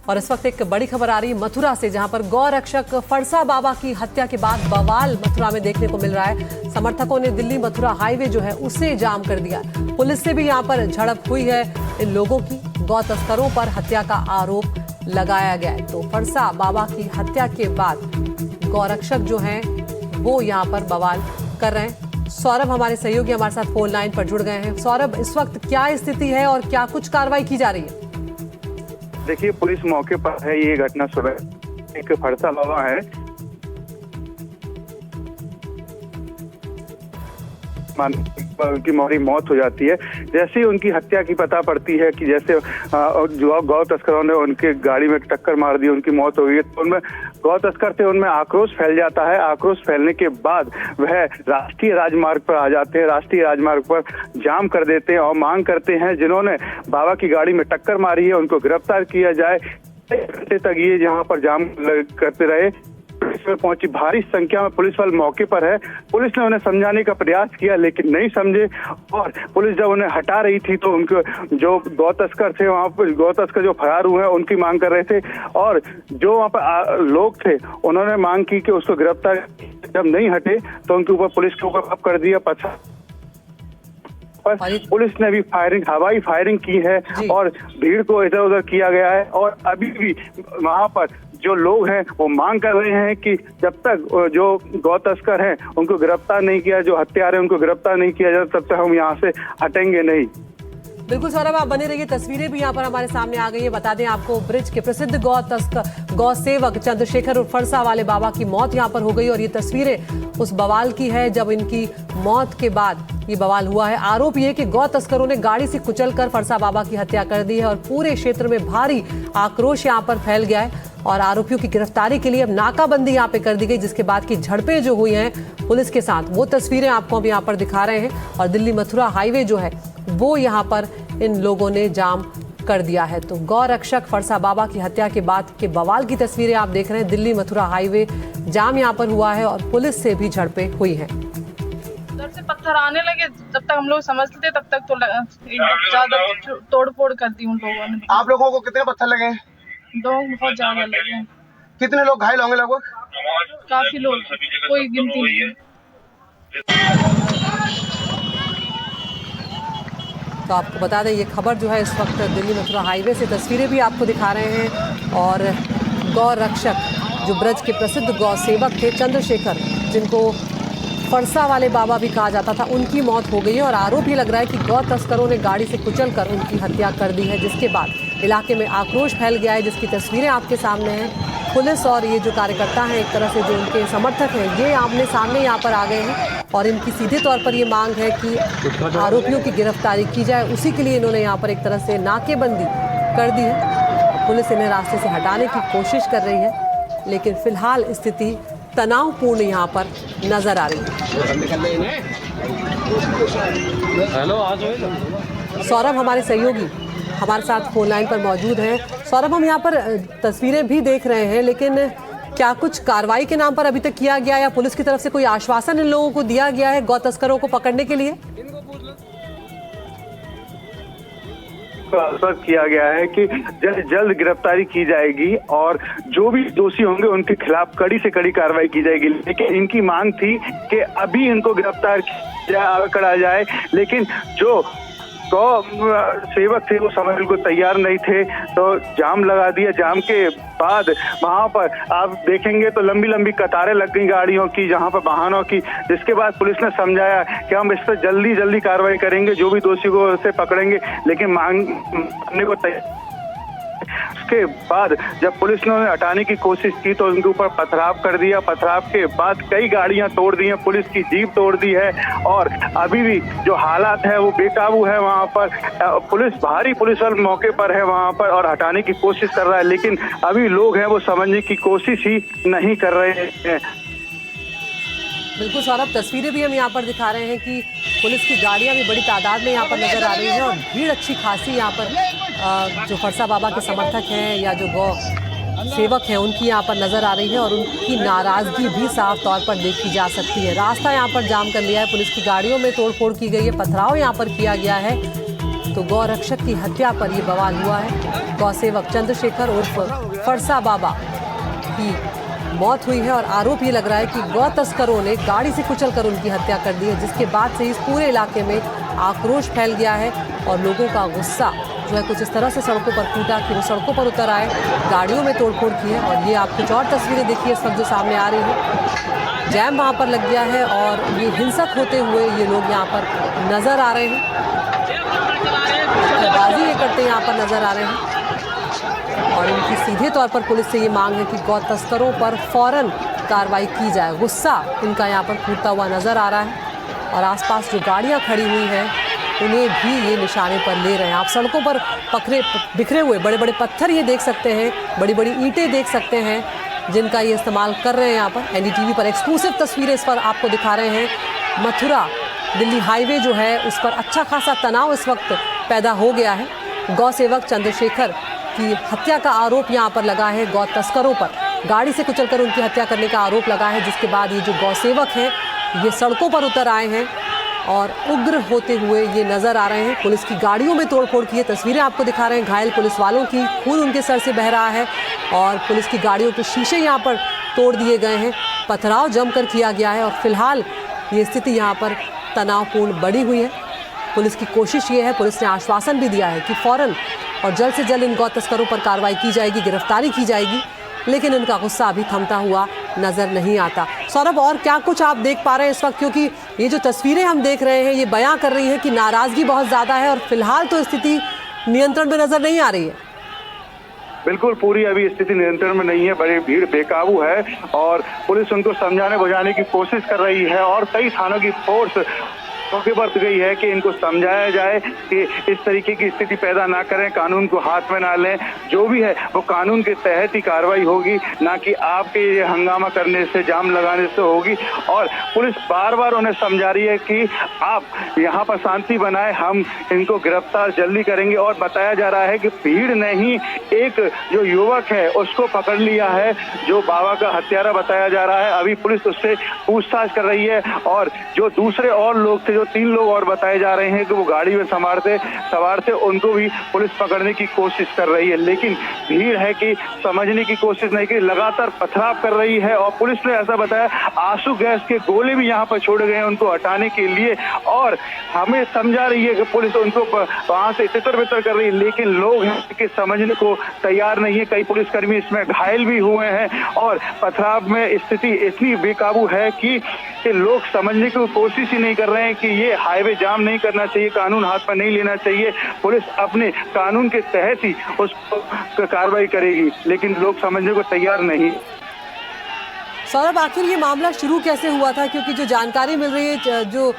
और इस वक्त एक बड़ी खबर आ रही है मथुरा से, जहां पर गौ रक्षक फरसा बाबा की हत्या के बाद बवाल मथुरा में देखने को मिल रहा है। समर्थकों ने दिल्ली मथुरा हाईवे जो है उसे जाम कर दिया। पुलिस से भी यहां पर झड़प हुई है। इन लोगों की गौ तस्करों पर हत्या का आरोप लगाया गया है। तो फरसा बाबा की हत्या के बाद गौ रक्षक जो है वो यहाँ पर बवाल कर रहे हैं। सौरभ हमारे सहयोगी हमारे साथ फोन लाइन पर जुड़ गए हैं। सौरभ, इस वक्त क्या स्थिति है और क्या कुछ कार्रवाई की जा रही है? देखिए, पुलिस मौके पर है। ये घटना सुबह एक फरसा बाबा है उनकी मौरी मौत हो जाती है। जैसे ही उनकी हत्या की पता पड़ती है कि जैसे जो गौ तस्करों ने उनके गाड़ी में टक्कर मार दी, उनकी मौत हो गई, तो उनमें गौ तस्कर थे, उनमें आक्रोश फैल जाता है। आक्रोश फैलने के बाद वह राष्ट्रीय राजमार्ग पर आ जाते हैं। राष्ट्रीय राजमार्ग पर जाम कर देते हैं और मांग करते हैं जिन्होंने बाबा की गाड़ी में टक्कर मारी है उनको गिरफ्तार किया जाए। घंटे तक ये जहाँ पर जाम करते रहे। पुलिस में पहुंची भारी संख्या में पुलिस वाले मौके पर है। पुलिस ने उन्हें समझाने का प्रयास किया लेकिन नहीं समझे, और पुलिस जब उन्हें हटा रही थी तो उनके जो गौ तस्कर थे वहां पर, गौ तस्कर जो फरार हुए हैं उनकी मांग कर रहे थे, और जो वहां पर लोग थे उन्होंने मांग की कि उसको गिरफ्तार। जब नहीं हटे तो उनके ऊपर पुलिस के ऊपर कर दिया पत्थर। पुलिस ने भी हवाई फायरिंग की है और भीड़ को इधर उधर किया गया है। और अभी भी वहां पर जो लोग हैं वो मांग कर रहे हैं कि जब तक जो गौ तस्कर हैं उनको गिरफ्तार नहीं किया, जो हत्यारे उनको गिरफ्तार नहीं किया जाए, तब तक हम यहाँ से हटेंगे नहीं। बिल्कुल सौरभ, आप बने रहिए। तस्वीरें भी यहाँ पर हमारे सामने आ गई है। बता दें आपको, ब्रिज के प्रसिद्ध गौ सेवक चंद्रशेखर और फरसा वाले बाबा की मौत यहाँ पर हो गई, और ये तस्वीरें उस बवाल की है जब इनकी मौत के बाद ये बवाल हुआ है। आरोप ये कि गौ तस्करों ने गाड़ी से कुचलकर फरसा बाबा की हत्या कर दी है और पूरे क्षेत्र में भारी आक्रोश यहाँ पर फैल गया है। और आरोपियों की गिरफ्तारी के लिए अब नाकाबंदी यहाँ पे कर दी गई, जिसके बाद की झड़पें जो हुई हैं पुलिस के साथ, वो तस्वीरें आपको हम यहाँ पर दिखा रहे हैं। और दिल्ली मथुरा हाईवे जो है वो यहाँ पर इन लोगों ने जाम कर दिया है। तो गौ रक्षक फरसा बाबा की हत्या के बाद के बवाल की तस्वीरें आप देख रहे हैं। दिल्ली मथुरा हाईवे जाम यहाँ पर हुआ है और पुलिस से भी झड़पें हुई हैं। उधर से पत्थर आने लगे, जब तक हम लोग समझते थे तब तक तो ज्यादा तोड़ फोड़ कर दी उन लोगों ने। आप लोगों को कितने पत्थर लगे? दो, बहुत ज्यादा लगे। कितने लोग घायल होंगे लगभग? काफी लोग, कोई गिनती नहीं है। तो आपको बता दें, ये खबर जो है इस वक्त दिल्ली मथुरा हाईवे से, तस्वीरें भी आपको दिखा रहे हैं। और गौ रक्षक जो ब्रज के प्रसिद्ध गौ सेवक थे चंद्रशेखर, जिनको फरसा वाले बाबा भी कहा जाता था, उनकी मौत हो गई है। और आरोप ये लग रहा है कि गौ तस्करों ने गाड़ी से कुचलकर उनकी हत्या कर दी है, जिसके बाद इलाके में आक्रोश फैल गया है, जिसकी तस्वीरें आपके सामने हैं। पुलिस और ये जो कार्यकर्ता हैं, एक तरह से जो उनके समर्थक हैं, ये आमने सामने यहाँ पर आ गए हैं और इनकी सीधे तौर पर ये मांग है कि आरोपियों की गिरफ्तारी की जाए। उसी के लिए इन्होंने यहाँ पर एक तरह से नाकेबंदी कर दी है। पुलिस इन्हें रास्ते से हटाने की कोशिश कर रही है, लेकिन फिलहाल स्थिति तनावपूर्ण यहाँ पर नजर आ रही है। सौरभ हमारे सहयोगी हमारे साथ फोन लाइन पर मौजूद हैं। सौरभ, हम यहाँ पर तस्वीरें भी देख रहे हैं, लेकिन क्या कुछ कार्रवाई के नाम पर अभी तक किया गया या पुलिस की तरफ से कोई आश्वासन इन लोगों को दिया गया है गौ तस्करों को पकड़ने के लिए? आश्वस्त किया गया है कि जल्द गिरफ्तारी की जाएगी और जो भी दोषी होंगे उनके खिलाफ कड़ी से कड़ी कार्रवाई की जाएगी। लेकिन इनकी मांग थी कि अभी इनको गिरफ्तार करा जाए, लेकिन जो गौ सेवक थे वो समझ को तैयार नहीं थे, तो जाम लगा दिया। जाम के बाद वहां पर आप देखेंगे तो लंबी लंबी कतारें लग गई गाड़ियों की, जहां पर वाहनों की, जिसके बाद पुलिस ने समझाया कि हम इस पर जल्दी कार्रवाई करेंगे, जो भी दोषी को उसे पकड़ेंगे, लेकिन मांगने को तैयार। उसके बाद जब पुलिस ने उन्हें हटाने की कोशिश की तो उनके ऊपर पथराव कर दिया। पथराव के बाद कई गाड़ियां तोड़ दी हैं, पुलिस की जीप तोड़ दी है, और अभी भी जो हालात है वो बेकाबू है वहां पर। भारी पुलिस वाले मौके पर है वहां पर और हटाने की कोशिश कर रहा है, लेकिन अभी लोग हैं वो समझने की कोशिश ही नहीं कर रहे हैं। बिल्कुल सौरभ, तस्वीरें भी हम यहाँ पर दिखा रहे हैं कि पुलिस की गाड़ियाँ भी बड़ी तादाद में यहाँ पर नजर आ रही है और भीड़ अच्छी खासी यहाँ पर जो फरसा बाबा के समर्थक हैं या जो गौ सेवक हैं उनकी यहाँ पर नजर आ रही है, और उनकी नाराजगी भी साफ तौर पर देखी जा सकती है। रास्ता यहाँ पर जाम कर लिया है, पुलिस की गाड़ियों में तोड़फोड़ की गई है, पथराव यहाँ पर किया गया है। तो गौ रक्षक की हत्या पर यह बवाल हुआ है। गौसेवक चंद्रशेखर उर्फ फरसा बाबा की मौत हुई है और आरोप ये लग रहा है कि गौ तस्करों ने गाड़ी से कुचलकर उनकी हत्या कर दी है, जिसके बाद से इस पूरे इलाके में आक्रोश फैल गया है और लोगों का गुस्सा जो है कुछ इस तरह से सड़कों पर फूटा कि वो सड़कों पर उतर आए, गाड़ियों में तोड़फोड़ की है। और ये आप कुछ और तस्वीरें देखिए इस वक्त जो सामने आ रही हैं, जैम वहाँ पर लग गया है और ये हिंसक होते हुए ये लोग यहाँ पर नज़र आ रहे हैं, बाजी ये करते यहाँ पर नज़र आ रहे हैं। और इनकी सीधे तौर पर पुलिस से ये मांग है कि गौ तस्करों पर फौरन कार्रवाई की जाए। गुस्सा इनका यहाँ पर फूटता हुआ नज़र आ रहा है और आसपास जो गाड़ियाँ खड़ी हुई हैं उन्हें भी ये निशाने पर ले रहे हैं। आप सड़कों पर बिखरे हुए बड़े बड़े पत्थर ये देख सकते हैं, बड़ी बड़ी ईंटें देख सकते हैं जिनका ये इस्तेमाल कर रहे हैं। यहाँ पर एनडीटीवी पर एक्सक्लूसिव तस्वीरें इस पर आपको दिखा रहे हैं। मथुरा दिल्ली हाईवे जो है उस पर अच्छा खासा तनाव इस वक्त पैदा हो गया है। गौ सेवक चंद्रशेखर की हत्या का आरोप यहाँ पर लगा है, गौ तस्करों पर गाड़ी से कुचलकर उनकी हत्या करने का आरोप लगा है, जिसके बाद ये जो गौ सेवक हैं ये सड़कों पर उतर आए हैं और उग्र होते हुए ये नज़र आ रहे हैं। पुलिस की गाड़ियों में तोड़फोड़ की है, तस्वीरें आपको दिखा रहे हैं घायल पुलिस वालों की, खून उनके सर से बह रहा है और पुलिस की गाड़ियों के शीशे यहाँ पर तोड़ दिए गए हैं, पथराव जमकर किया गया है और फिलहाल ये स्थिति यहाँ पर तनावपूर्ण बढ़ी हुई है। पुलिस की कोशिश ये है, पुलिस ने आश्वासन भी दिया है कि फ़ौरन और जल्द से जल्द इन गौ तस्करों पर कार्रवाई की जाएगी, गिरफ्तारी की जाएगी, लेकिन इनका गुस्सा अभी थमता हुआ नज़र नहीं आता। सौरभ, और क्या कुछ आप देख पा रहे हैं इस वक्त, क्योंकि ये जो तस्वीरें हम देख रहे हैं ये बयां कर रही हैं कि नाराज़गी बहुत ज़्यादा है और फिलहाल तो स्थिति नियंत्रण में नज़र नहीं आ रही है। बिल्कुल, पूरी अभी स्थिति नियंत्रण में नहीं है, बड़ी भीड़ बेकाबू है और पुलिस उनको समझाने बुझाने की कोशिश कर रही है और कई थानों की फोर्स मौके पर गई है कि इनको समझाया जाए कि इस तरीके की स्थिति पैदा ना करें, कानून को हाथ में ना लें, जो भी है वो कानून के तहत ही कार्रवाई होगी, ना कि आपके ये हंगामा करने से, जाम लगाने से होगी। और पुलिस बार बार उन्हें समझा रही है कि आप यहाँ पर शांति बनाए, हम इनको गिरफ्तार जल्दी करेंगे। और बताया जा रहा है कि भीड़ ने ही एक जो युवक है उसको पकड़ लिया है, जो बाबा का हत्यारा बताया जा रहा है। अभी पुलिस उससे पूछताछ कर रही है और जो दूसरे और लोग थे, जो 3 लोग और बताए जा रहे हैं कि वो गाड़ी में सवार थे, उनको भी पुलिस पकड़ने की कोशिश कर रही है, लेकिन भीड़ है कि समझने की कोशिश नहीं की, लगातार पथराव कर रही है। और पुलिस ने ऐसा बताया आंसू गैस के गोले भी यहाँ पर छोड़े गए हैं उनको हटाने के लिए और हमें समझा रही है कि पुलिस उनको वहां से तितर-बितर कर रही है, लेकिन लोग हैं कि समझने को तैयार नहीं है। कई पुलिसकर्मी इसमें घायल भी हुए हैं और पथराव में स्थिति इतनी बेकाबू है कि लोग समझने की कोशिश ही नहीं कर रहे हैं कि ये हाईवे जाम नहीं करना चाहिए, कानून हाथ पर नहीं लेना चाहिए, पुलिस अपने कानून के तहत ही उसको कार्रवाई करेगी, लेकिन लोग समझने को तैयार नहीं। सौरभ, आखिर ये मामला शुरू कैसे हुआ था, क्योंकि जो जानकारी मिल रही है जो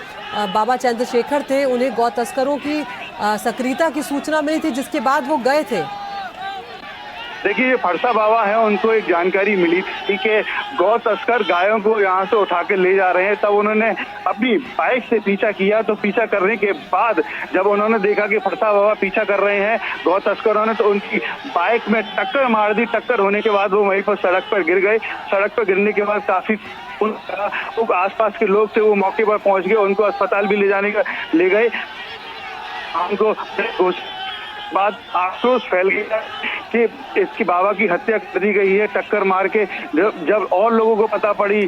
बाबा चंद्रशेखर थे उन्हें गौ तस्करों की सक्रियता की सूचना मिली थी, जिसके बाद वो गए थे। देखिए, ये फरसा बाबा है, उनको एक जानकारी मिली थी कि गौ तस्कर गायों को यहाँ से उठा के ले जा रहे हैं। तब उन्होंने अपनी बाइक से पीछा किया, तो पीछा करने के बाद जब उन्होंने देखा कि फरसा बाबा पीछा कर रहे हैं गौ तस्करों ने, तो उनकी बाइक में टक्कर मार दी। टक्कर होने के बाद वो वहीं पर सड़क पर गिर गए। सड़क पर गिरने के बाद काफी आसपास के लोग थे वो मौके पर पहुंच गए, उनको अस्पताल भी ले गए। उनको बाद आक्रोश फैल गया कि इसकी बाबा की हत्या कर दी गई है टक्कर मार के। जब और लोगों को पता पड़ी,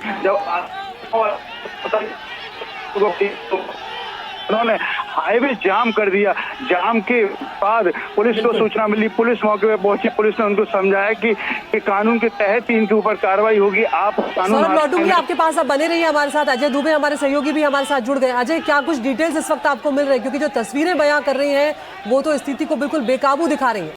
उन्होंने हाईवे जाम कर दिया। जाम के बाद पुलिस को सूचना मिली, पुलिस मौके पे पहुंची, पुलिस ने उनको समझाया कि कानून के तहत ही इनके ऊपर कार्रवाई होगी। आप कानून लौटूंगी आपके पास, आप बने रहिए हमारे साथ। अजय दुबे हमारे सहयोगी भी हमारे साथ जुड़ गए। अजय, क्या कुछ डिटेल्स इस वक्त आपको मिल रहे हैं, क्योंकि जो तस्वीरें बयां कर रही हैं वो तो स्थिति को बिल्कुल बेकाबू दिखा रही है।